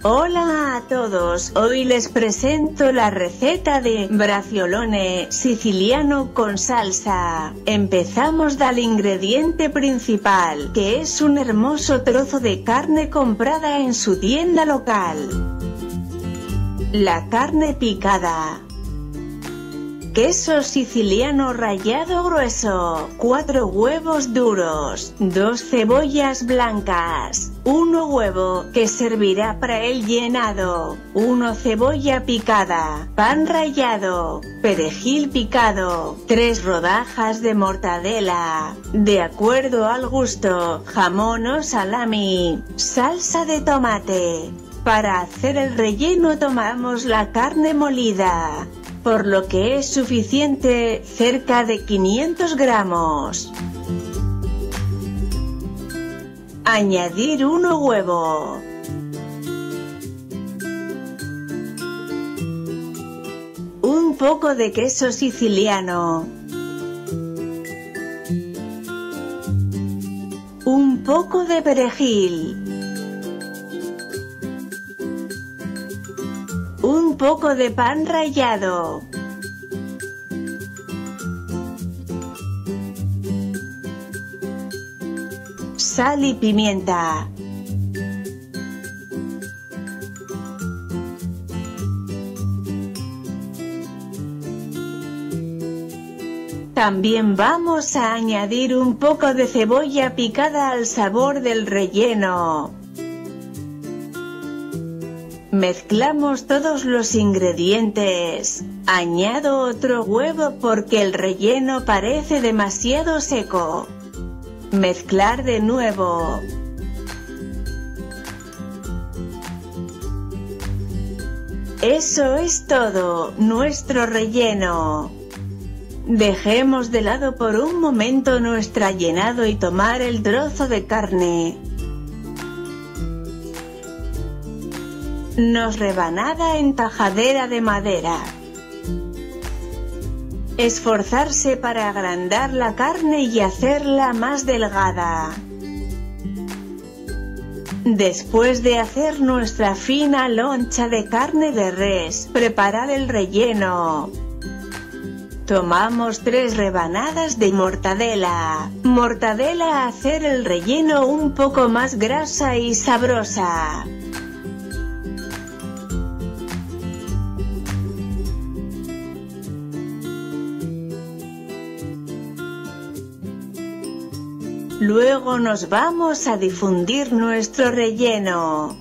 Hola a todos, hoy les presento la receta de braciolone siciliano con salsa. Empezamos del ingrediente principal, que es un hermoso trozo de carne comprada en su tienda local. La carne picada. Queso siciliano rallado grueso, 4 huevos duros, 2 cebollas blancas, 1 huevo que servirá para el llenado, 1 cebolla picada, pan rallado, perejil picado, 3 rodajas de mortadela, de acuerdo al gusto, jamón o salami, salsa de tomate. Para hacer el relleno tomamos la carne molida, por lo que es suficiente, cerca de 500 gramos. Añadir 1 huevo. Un poco de queso siciliano. Un poco de perejil. Un poco de pan rallado. Sal y pimienta. También vamos a añadir un poco de cebolla picada al sabor del relleno. Mezclamos todos los ingredientes. Añado otro huevo porque el relleno parece demasiado seco. Mezclar de nuevo. Eso es todo, nuestro relleno. Dejemos de lado por un momento nuestro llenado y tomar el trozo de carne. Nos rebanada en tajadera de madera. Esforzarse para agrandar la carne y hacerla más delgada. Después de hacer nuestra fina loncha de carne de res, preparar el relleno. Tomamos 3 rebanadas de mortadela. Mortadela, hacer el relleno un poco más grasa y sabrosa. Luego nos vamos a difundir nuestro relleno.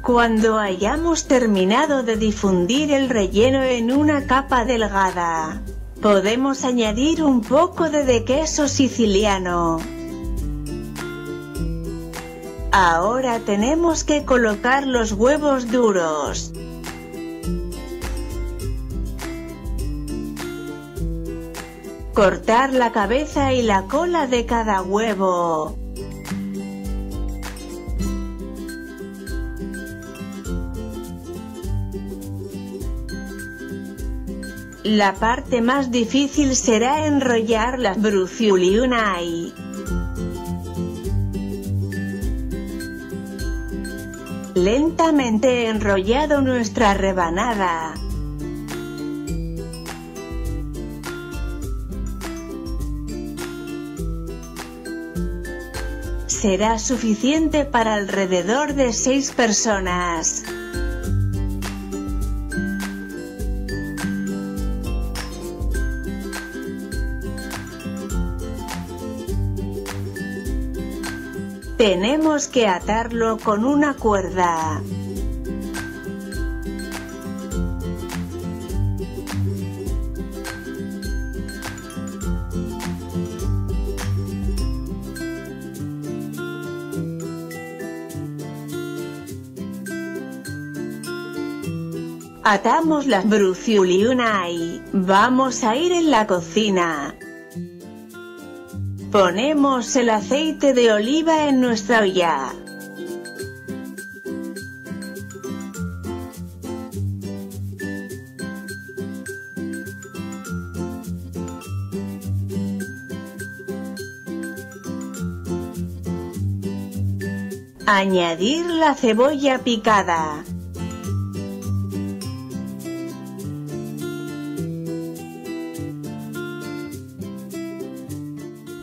Cuando hayamos terminado de difundir el relleno en una capa delgada, podemos añadir un poco de queso siciliano. Ahora tenemos que colocar los huevos duros. Cortar la cabeza y la cola de cada huevo. La parte más difícil será enrollar las braciolone. Lentamente enrollado nuestra rebanada. Será suficiente para alrededor de 6 personas. Tenemos que atarlo con una cuerda. Atamos las braciolone. Vamos a ir en la cocina. Ponemos el aceite de oliva en nuestra olla. Añadir la cebolla picada.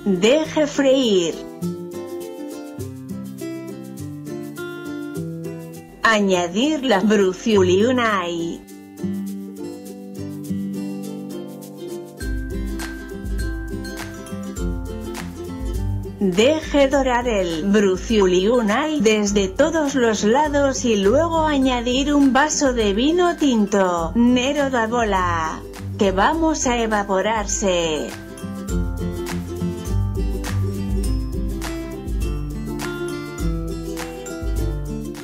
Deje freír. Añadir la bruciuliunay. Deje dorar el bruciuliunay desde todos los lados y luego añadir un vaso de vino tinto, Nero da Bola, que vamos a evaporarse.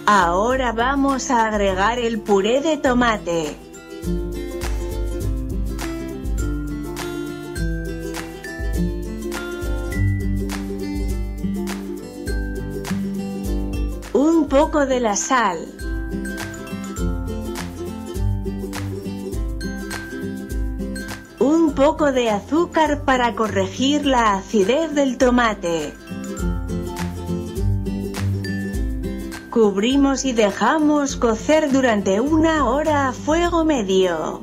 Ahora vamos a agregar el puré de tomate. Un poco de la sal. Un poco de azúcar para corregir la acidez del tomate. Cubrimos y dejamos cocer durante 1 hora a fuego medio.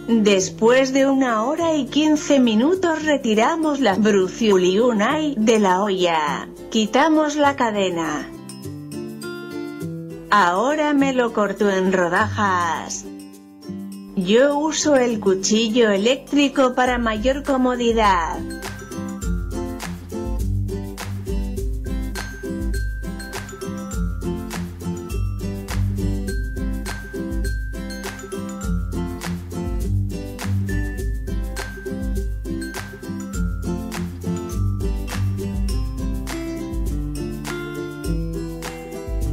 Después de 1 hora y 15 minutos retiramos la bruciuliunay de la olla. Quitamos la cadena. Ahora me lo corto en rodajas. Yo uso el cuchillo eléctrico para mayor comodidad.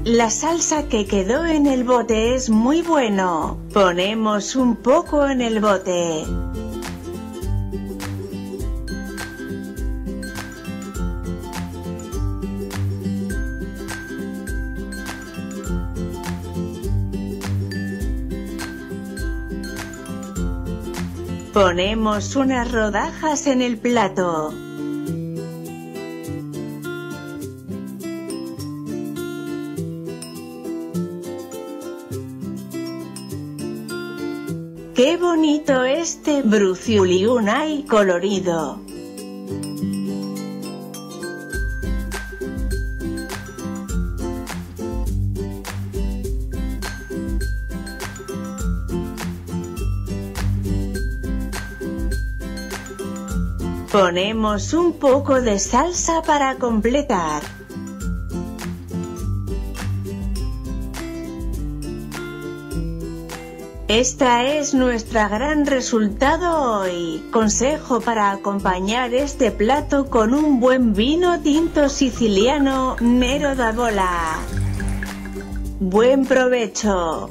La salsa que quedó en el bote es muy bueno. Ponemos un poco en el bote. Ponemos unas rodajas en el plato. ¡Qué bonito este bruciuliunay colorido! Ponemos un poco de salsa para completar. Esta es nuestra gran resultado hoy. Consejo para acompañar este plato con un buen vino tinto siciliano, Nero da Bola. ¡Buen provecho!